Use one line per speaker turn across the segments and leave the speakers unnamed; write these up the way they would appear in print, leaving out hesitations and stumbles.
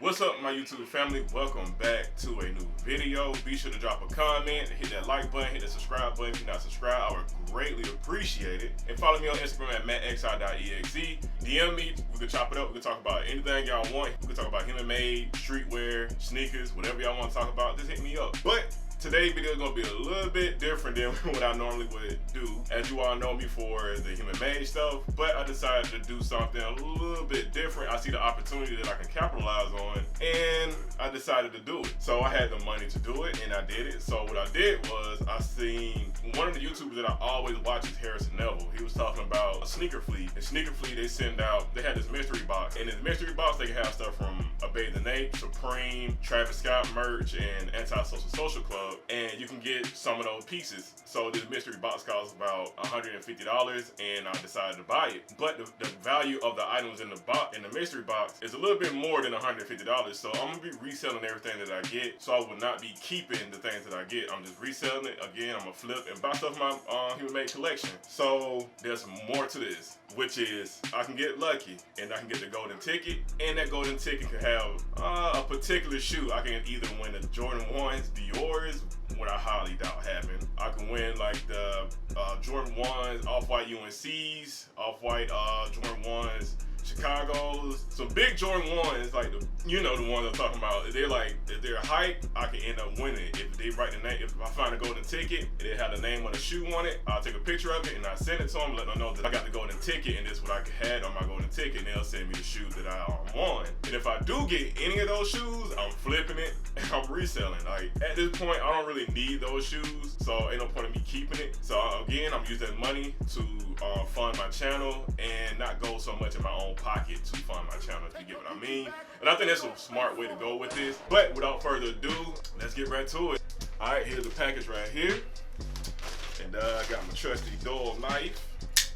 What's up, my YouTube family? Welcome back to a new video. Be sure to drop a comment, hit that like button, hit the subscribe button. If you're not subscribed, I would greatly appreciate it. And follow me on Instagram at mattxi.exe. DM me, we can chop it up, we can talk about anything y'all want. We can talk about human-made, streetwear, sneakers, whatever y'all want to talk about, just hit me up. But today's video is going to be a little bit different than what I normally would do. As you all know me for the human-made stuff, but I decided to do something a little bit different. I see the opportunity that I can capitalize on, and I decided to do it. So I had the money to do it, and I did it. So what I did was I seen one of the YouTubers that I always watch is Nevel. He was talking about Snkrflea. And Snkrflea, they had this mystery box. In this mystery box, they can have stuff from Bape A, Supreme, Travis Scott merch, and Anti-Social Club. And you can get some of those pieces. So this mystery box costs about $150, and I decided to buy it. But the value of the items in the mystery box is a little bit more than $150. So I'm gonna be reselling everything that I get. So I will not be keeping the things that I get. I'm just reselling it. Again, I'm gonna flip and buy stuff from my human-made collection. So there's more to this, which is I can get lucky and I can get the golden ticket, and that golden ticket can have a particular shoe. I can either win the Jordan 1s, Dior's, what I highly doubt happen. I can win like the Jordan 1s, Off-White UNCs, Off-White Jordan 1s, Chicago's. So big Jordan 1s, like the ones I'm talking about. If they're hype, I can end up winning it. If they write the name, if I find a golden ticket and they have the name of the shoe on it, I'll take a picture of it and I send it to them, let them know that I got the golden ticket and this is what I had on my golden ticket, and they'll send me the shoe that I won. And if I do get any of those shoes, I'm flipping it and I'm reselling. Like at this point, I don't really need those shoes, so ain't no point in me keeping it. So again, I'm using that money to fund my channel and not go so much in my own pocket to fund my channel, if you get what I mean. And I think that's a smart way to go with this. But without further ado, let's get right to it. All right, here's the package right here. And I got my trusty dull knife.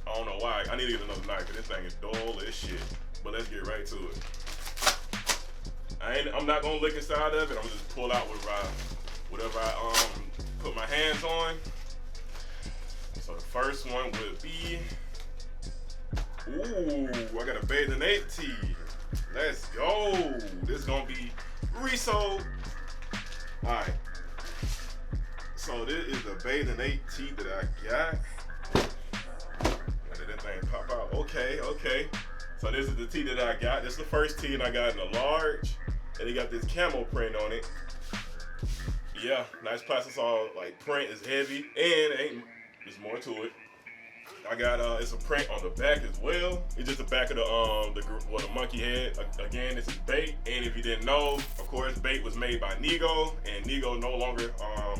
I don't know why. I need to get another knife because this thing is dull as shit. But let's get right to it. I'm not gonna look inside of it. I'm gonna just pull out whatever I put my hands on. So the first one would be, ooh, I got a Bape A tee. Let's go. This is gonna be resold. All right. So this is the Bape A tee that I got. Did that thing pop out? Okay. So this is the tee that I got. This is the first tee, and I got in a large, and it got this camo print on it. Yeah, nice plastic, all like print is heavy, and there's more to it. I got it's a print on the back as well. It's just the back of the monkey head. Again, this is Bape, and if you didn't know, of course, Bape was made by Nigo, and Nigo no longer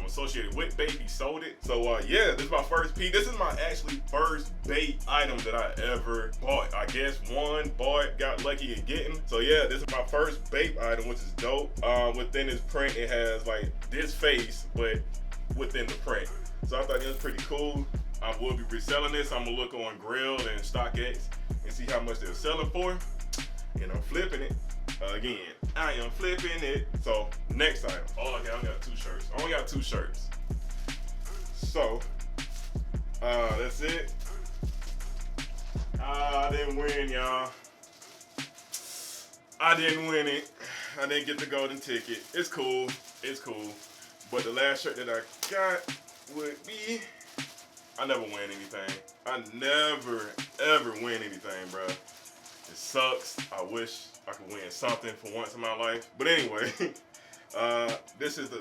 associated with Bape. He sold it. So yeah, this is my first piece. This is my actually first Bape item that I ever bought. I guess bought, got lucky in getting. So yeah, this is my first Bape item, which is dope. Within this print, it has like this face, but within the print. So I thought it was pretty cool. I will be reselling this. I'm gonna look on GRAILED and StockX and see how much they're selling for. And I'm flipping it. Again, I am flipping it. So next item. Oh, okay, I only got two shirts. I only got two shirts. So that's it. I didn't win, y'all. I didn't win it. I didn't get the golden ticket. It's cool. But the last shirt that I got would be, I never win anything. I never, ever win anything, bro. It sucks. I wish I could win something for once in my life. But anyway, this is the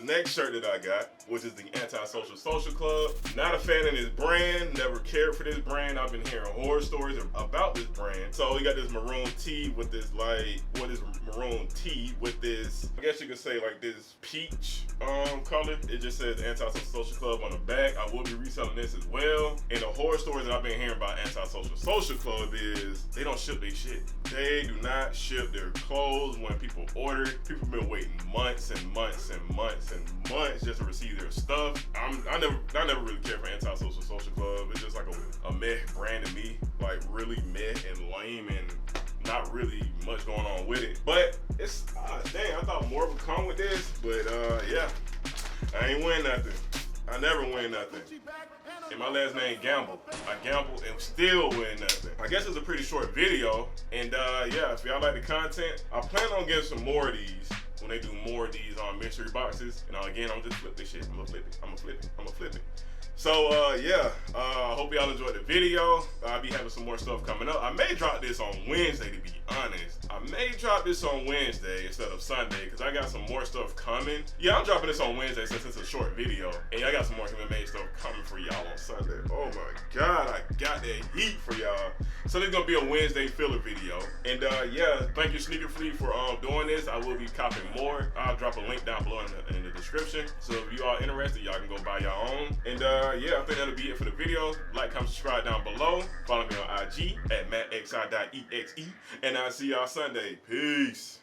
next shirt that I got, which is the Anti-Social Club. Not a fan of this brand. Never cared for this brand. I've been hearing horror stories about this brand. So we got this maroon tee with this I guess you could say like this peach color. It just says Anti-Social Club on the back. I will be reselling this as well. And the horror stories that I've been hearing about Anti-Social Club is they don't ship their shit. They do not ship their clothes when people order. People have been waiting months and months and months and months just to receive their stuff. I never really cared for Anti-Social Club. It's just like a meh brand to me. Like really meh and lame and not really much going on with it. But it's, dang, I thought more would come with this. But yeah, I ain't win nothing. I never win nothing. and my last name Gamble. I gamble and still win nothing. I guess it's a pretty short video, and yeah, if y'all like the content, I plan on getting some more of these when they do more of these mystery boxes. And again, I'm just flip this shit. I'm gonna flip it. I'm gonna flip it. I'm gonna flip it. So yeah, I hope y'all enjoyed the video. I'll be having some more stuff coming up. I may drop this on Wednesday, to be honest. I may drop this on Wednesday instead of Sunday, because I got some more stuff coming. Yeah, I'm dropping this on Wednesday since it's a short video. And I got some more human-made stuff coming for y'all on Sunday. Oh my God, I got that heat for y'all. So this is gonna be a Wednesday filler video. And yeah, thank you Snkrflea for doing this. I will be copying more. I'll drop a link down below in the description. So if you are interested, y'all can go buy your own. And yeah, I think that'll be it for the video. Like, comment, subscribe down below. Follow me on IG at mattxi.exe. And I'll see y'all Sunday. Peace.